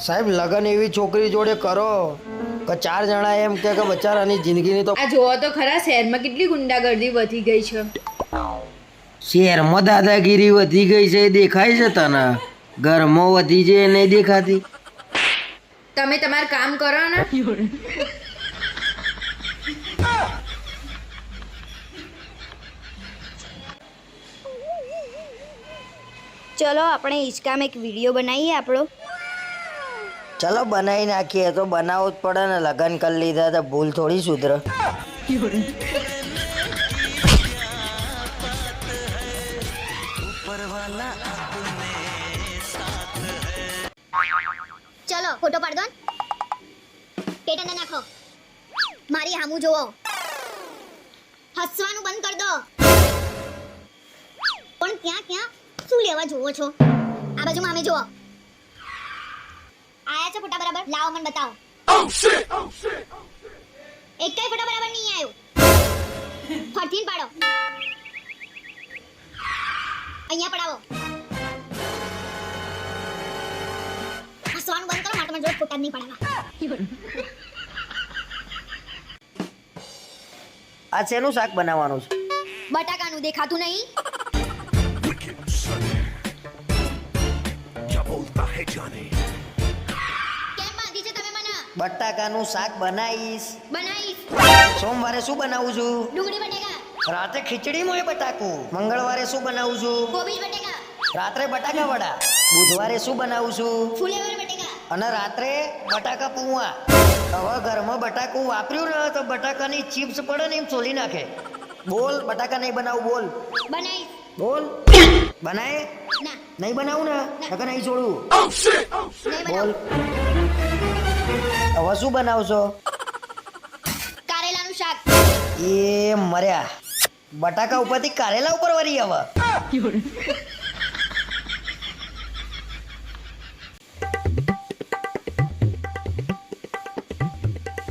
સાહેબ લગન એવી છોકરી જોડે કરો કે 4 જણા એમ કે બચારાની જિંદગીની તો આ જોવો તો ખરા શહેરમાં કેટલી ગુંડાગર્દી વધી ગઈ છે. શહેરમાં દાદાગીરી વધી ગઈ છે એ દેખાય છે તને. ઘરમાં વધી છે નહીં દેખાતી. તમે તમારું કામ કરો ને. ચલો આપણે હિંચકામાં એક વિડીયો બનાવીએ આપણો. ચલો બનાવી નાખીએ તો બનાવવું જ પડે ને. લગન કરી લીધા તો ભૂલ થોડી સુધરે. ચલો ફોટો પાડ દો. પેટને નાખો. મારી હામું જોવો. હસવાનું બંધ કર દો. પણ ક્યાં ક્યાં શું લેવા જોવો છો? આ બાજુ મામે જોવો. આયા છે ફોટા બરાબર? લાવો મને બતાવો. એક કઈ ફોટો બરાબર નહીં આવ્યો. ફરતીન પાડો. અહીંયા પડાવો. હસવાનું બંધ કરો. માટે મને જો ફોટા નહીં પડાવવા. આ શેનું શાક બનાવવાનું છે? બટાકાનું દેખાતું નહીં? કેમ બાંધી છે તમે મને? બટાકાનું શાક બનાવીશ. બનાવીશ. સોમવારે શું બનાવું છું? ડુંગળી બટેકા. રાતે ખીચડીમાં એ બટાકું. મંગળવારે શું બનાવું છું? કોબીજ બટેકા. રાત્રે બટાકા વડા. બુધવારે શું બનાવું છું? ફુલેવર બટેકા. અને રાત્રે બટાકા પૌવા. હવે ઘરમાં બટાકું વાપર્યું ને તો બટાકાની ચિપ્સ પડે ને એમ છોલી નાખે. બોલ બટાકા નહીં બનાવું. બોલ બનાવીશ. બોલ બનાય ના નહીં બનાવું ને નકર નહીં છોડું. નહીં બોલ બનાવું. હવે શું બનાવશો? કારેલાનું શાક. એ મર્યા બટાકા ઉપરથી કારેલા ઉપર વળી હવે.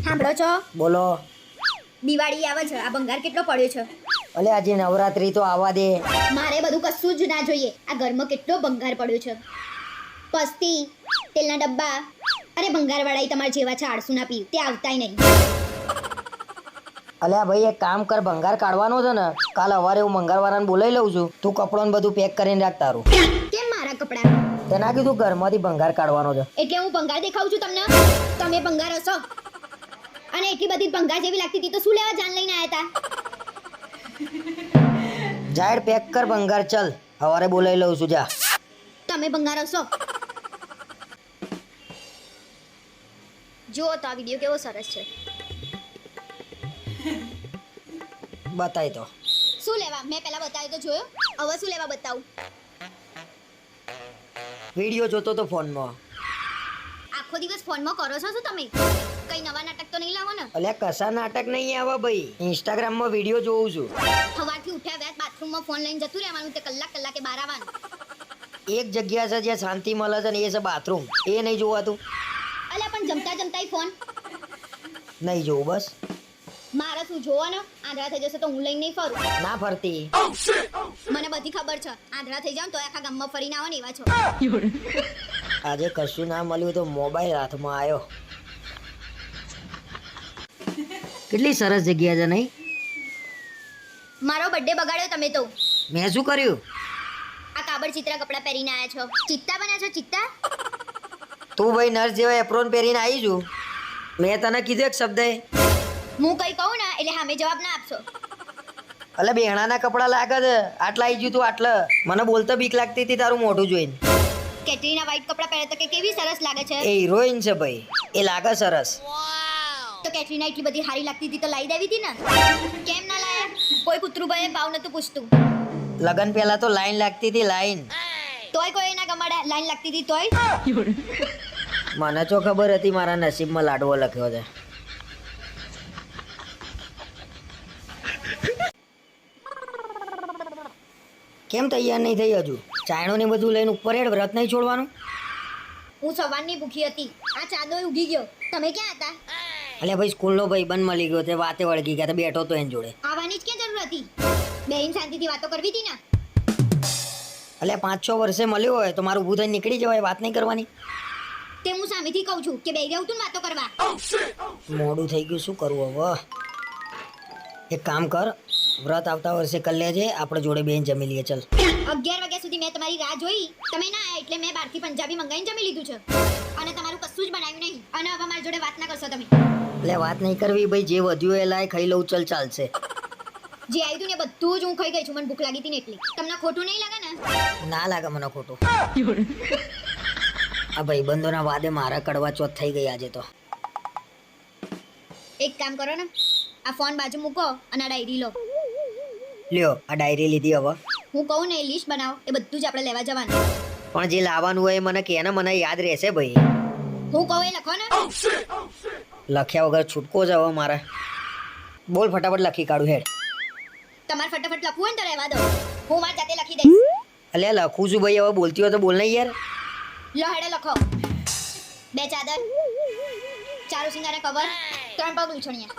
સાંભળો છો? બોલો. દિવાળી આવે છે. આ ભંગાર કેટલો પડ્યો છે? અલે આજે નવરાત્રી તો આવવા દે. મારે બધું કશું જ ના જોઈએ. આ ઘરમાં કેટલો ભંગાર પડ્યો છે. પસ્તી, તેલના ડબ્બા. અરે ભંગારવાળા તમારા જેવા છે આળસુ ના પીવ. તે આવતાય નહીં. અલ્યા ભાઈ એક કામ કર. ભંગાર કાઢવાનો છે ને કાલ સવારે હું ભંગારવાળાને બોલાવી લઉં છું. તું કપડો ને બધું પેક કરીને રાખ તારું. કેમ મારા કપડા? તે ના કીધું ઘરમાંથી ભંગાર કાઢવાનો છે. એટલે હું ભંગાર દેખાઉં છું તમને? તમે ભંગાર હશો. અને એટલી બધી ભંગાર જેવી લાગતી હતી તો શું લેવા જાન લઈને આયા હતા? જાહેર પેક કર ભંગાર. ચલ સવારે બોલાવી લઉં છું. જા. તમે ભંગાર હશો. જુઓ તો આ વિડીયો કેવો સરસ છે. બતાય તો. શું લેવા? મેં પહેલા બતાવ્યો તો જોયો. હવે શું લેવા બતાવું? વિડીયો જોતો તો ફોનમાં. આખો દિવસ ફોનમાં કરો છો શું તમે? કઈ નવા નાટક તો નહીં લાવો ને? અલ્યા કશા નાટક નહીં આવે ભાઈ. ઇન્સ્ટાગ્રામમાં વિડીયો જોઉં છું. સવારથી ઉઠ્યા વ્યાજ બાથરૂમમાં ફોન લઈને જતું રહેવાનું. તે કલાકે બહાર આવવાનું. એક જગ્યા છે જ્યાં શાંતિ મળે છે ને એ છે બાથરૂમ. એ નહીં જોવાતું? અલ્યા પણ જમતા ફોન નહીં જોવું બસ. મારે શું જોવો ને? આંધળા થઈ જશે તો હું લઈને નહીં ફરું. ના ફરતી. મને બધી ખબર છે. આંધળા થઈ જાવ તો આખા ગામમાં ફરીને આવો ને એવા છો. આજે કશું ના મળ્યું તો મોબાઈલ હાથમાં આવ્યો. કેટલી સરસ જગ્યા છે નહીં? મારો બર્થડે બગાડ્યો તમે તો. મેં શું કર્યું? આ કાબડ ચિત્રા કપડાં પહેરીને આયા છો. ચિત્તા બન્યા છો ચિત્તા. તું ભાઈ નર્સ જેવા એપ્રોન પહેરીને આવી છું. મેં તને કીધું એક શબ્દ. હું કઈ કહું ને એટલે સામે જવાબ ના આપશો. અલે બેહણાના કપડા લાગે છે. આટલા આવી ગયું તું આટલા. મને બોલતા બીક લાગતી હતી તારું મોઢું જોઈને. કેટરીના વ્હાઈટ કપડાં પહેરે તો કે કેવી સરસ લાગે છે. એ હિરોઈન છે ભાઈ. એ લાગે સરસ. તો કેટરીના એટલી બધી સારી લાગતી હતી તો લાવી દેવી હતી ને. કેમ ના લાયા? કોઈ કૂતરું ભાઈ ભાવ નતું પૂછતું. લગન પહેલા તો લાઈન લાગતી હતી. લાઈન તોય કોઈ ના ગમાડ્યા. લાઈન લાગતી હતી તોય. મને તો ખબર હતી મારા નસીબમાં લાડવો લખ્યો છે. કેમ તૈયાર નહીં થઈ હજુ? ચાયણો ને બધું લઈને ઉપર હેડ. વ્રત નહીં છોડવાનું? હું સવારની ભૂખી હતી. આ ચાંદોય ઉગી ગયો. તમે ક્યાં હતા? અલ્યા ભાઈ સ્કૂલનો ભાઈબંધ મળી ગયો તે વાતે વળગી ગયા. બેઠો તો એની જોડે. આવવાની જ ક્યાં જરૂર હતી? બેન શાંતિથી વાતો કરવી હતી ને. અલ્યા 5-6 વર્ષે મળ્યો હોય તો મારું ઊભું થઈને નીકળી જવાય. વાત નહીં કરવાની. તે હું સામેથી કહું છું કે બેહી રહું તું ને વાતો કરવા. મોડું થઈ ગયું, શું કરવું હવે? એક કામ કર, વ્રત આવતા વર્ષે કરી લેજે, આપણે જોડે બેન જમી લઈએ. ચલ 11 વાગ્યા સુધી મેં તમારી રાહ જોઈ, તમે ના આયા એટલે મેં બહારથી પંજાબી મંગાવીને જમી લીધું છે અને તમારું કશું જ બનાવ્યું નહીં. અને હવે મારી જોડે વાત ના કરશો તમે. એટલે વાત નહીં કરવી ભાઈ, જે વધ્યું એ લાય ખાઈ લઉં. ચલ ચાલશે. જે આવ્યું હતું ને બધું જ હું ખાઈ ગઈ છું, મને ભૂખ લાગી હતી ને એટલી. તમને ખોટું નહીં લાગે ને? ના લાગે મને ખોટું. આ ભાઈબંધોના વાદે મારા કડવા ચોથ થઈ ગઈ આજે તો. એક કામ કરો ને, આ ફોન બાજુ મૂકો અને આ ડાયરી લો. લ્યો આ ડાયરી લીધી. હવે હું કહું ને એ લિસ્ટ બનાવો, એ બધું જ આપણે લેવા જવાનું. પણ જે લાવવાનું હોય એ મને કે ને, મને યાદ રહેશે ભાઈ. હું કહું એ લખો ને. લખ્યા વગર છૂટકો જ હવે મારે. બોલ ફટાફટ લખી કાઢું હેડ. તમારે ફટાફટ લખવું હોય ને તો રહેવા દો, હું મારી જાતે લખી દઈશ. અલ્યા લખું છું ભાઈ, હવે બોલતી હોય તો બોલ નહીં યાર. લો હેડે લખો. 2 ચાદર, 4 સિંગારા કવર, 3 પગ લૂછણિયા.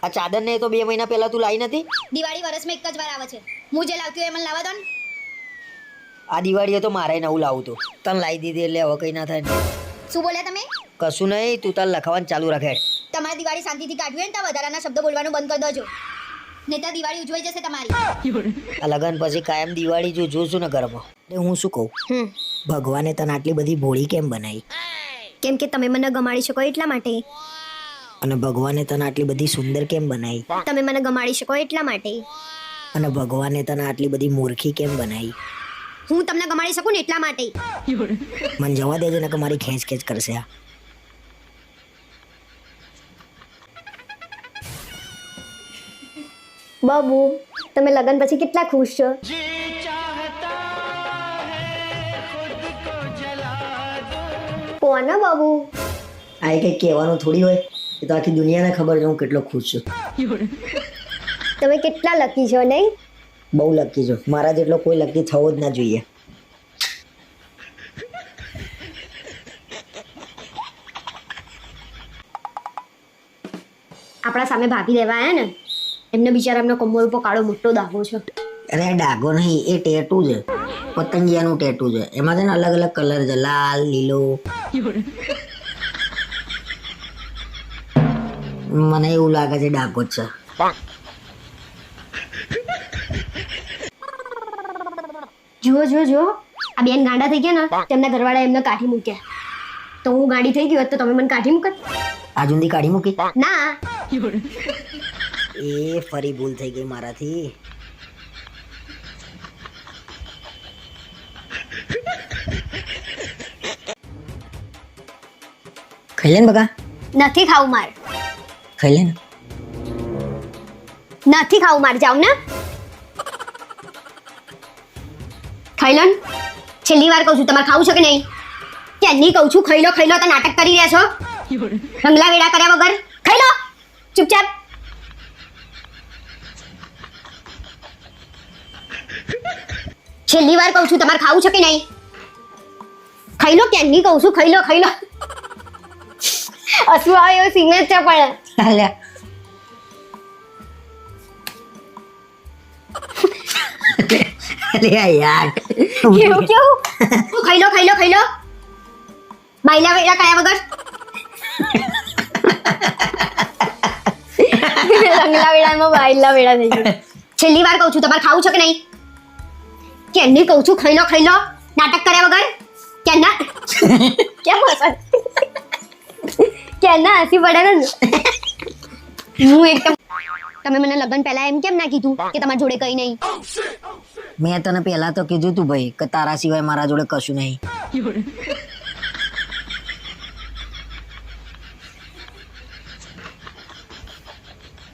આ ચાદર ને તો 2 મહિના પહેલા તું લાવી નથી. દિવાળી વર્ષમાં એક જ વાર આવે છે, હું જે લાવતી હોય એ મને લાવવા દો ને. આ દિવાળીએ તો મારે નવું લાવું તું, તને લાવી દીધી એટલે હવે કઈ ના થાય. શું બોલ્યા તમે? કશું નહીં, તું તાર લખવાનું ચાલુ રાખે. તમારે દિવાળી શાંતિથી કાઢવી હોય ને તો વધારાના શબ્દો બોલવાનું બંધ કરી દેજો, નહીં તો દિવાળી ઉજવાઈ જશે તમારી. આ લગન પછી કાયમ દિવાળી જોશું ને ઘરમાં. હું શું કહું, ભગવાને તને આટલી બધી ભોળી કેમ બનાવી? કેમ કે તમે મને ગમાડી શકો એટલા માટે. અને ભગવાને તને આટલી બધી સુંદર કેમ બનાવી? તમે મને ગમાડી શકો એટલા માટે. અને ભગવાને તને આટલી બધી મૂર્ખી કેમ બનાવી? હું તમને ગમાડી શકું ને એટલા માટે. મને જવા દેજો ને કે મારી ખેંચ ખેંચ કરશે આ. બાબુ, તમે લગન પછી કેટલા ખુશ છો? કોના બાબુ? આ કંઈ કહેવાનું થોડી હોય, એ તો આખી દુનિયાને ખબર છે હું કેટલો ખુશ છું. તમે કેટલા લકી છો નહીં? બહુ લકી છું, મારા જેટલો કોઈ લકી થવો જ ના જોઈએ. આપણા સામે ભાભી રહેવા આયા ને, એમને બિચારા એમનો કમર ઉપર કાળો મોટો દાગો છે. અરે આ ડાઘો નહીં, એ ટેટુ છે, પતંગિયાનું ટેટુ છે. એમાં છે ને અલગ અલગ કલર છે, લાલ, લીલો. મને એવું લાગે છે ડાઘો જ છે. જુઓ જુઓ જુઓ, આ બેન ગાંડા થઈ ગયા ને, તેમના ઘરવાળા એમને કાઢી મૂક્યા. તો હું ગાંડી થઈ ગઈ હોત તો તમે મને કાઢી મૂકત? આજુંદી કાઢી મૂકી ના. એ ફરી ભૂલ થઈ ગઈ મારાથી. ખાઈ લે ને બકા. નથી ખાવું માર. ખાઈ લે ને. નથી ખાવું માર, જાવ ને. ખાઈ લો ને. છેલ્લી વાર કહું છું, તમારે ખાવું છે કે નહીં? ક્યાંની કહું છું ખાઈ લો તો નાટક કરી રહ્યા છો. રંગલા વેડા કર્યા વગર ખાઈ લો ચૂપચાપ. છેલ્લી વાર કહું છું, તમારે ખાવું છે કે નહીં? ખાઈ લો, ક્યાંની કહું છું ખાઈ લો. હસવું આવે એવો સિગ્નેચર પણ. અરે યાર કેવું ખાઈ લો. બાયલા વેડા કર્યા વગર. રંગલા વેડામાં બાયલા વેડા થઈ ગયા. છેલ્લી વાર કહું છું, તમારે ખાવું છે કે નહીં? ક્યાંની કહું છું ખાઈ લો નાટક કર્યા વગર. ક્યાંના કેમ હસત? ક્યાંના હસી પડે ને. હું એકદમ. તમે મને લગન પહેલા એમ કેમ ના કીધું કે તમારી જોડે કઈ નહીં? મેં તને પહેલા તો કીધું તું ભાઈ કે તારા સિવાય મારા જોડે કશું નહીં.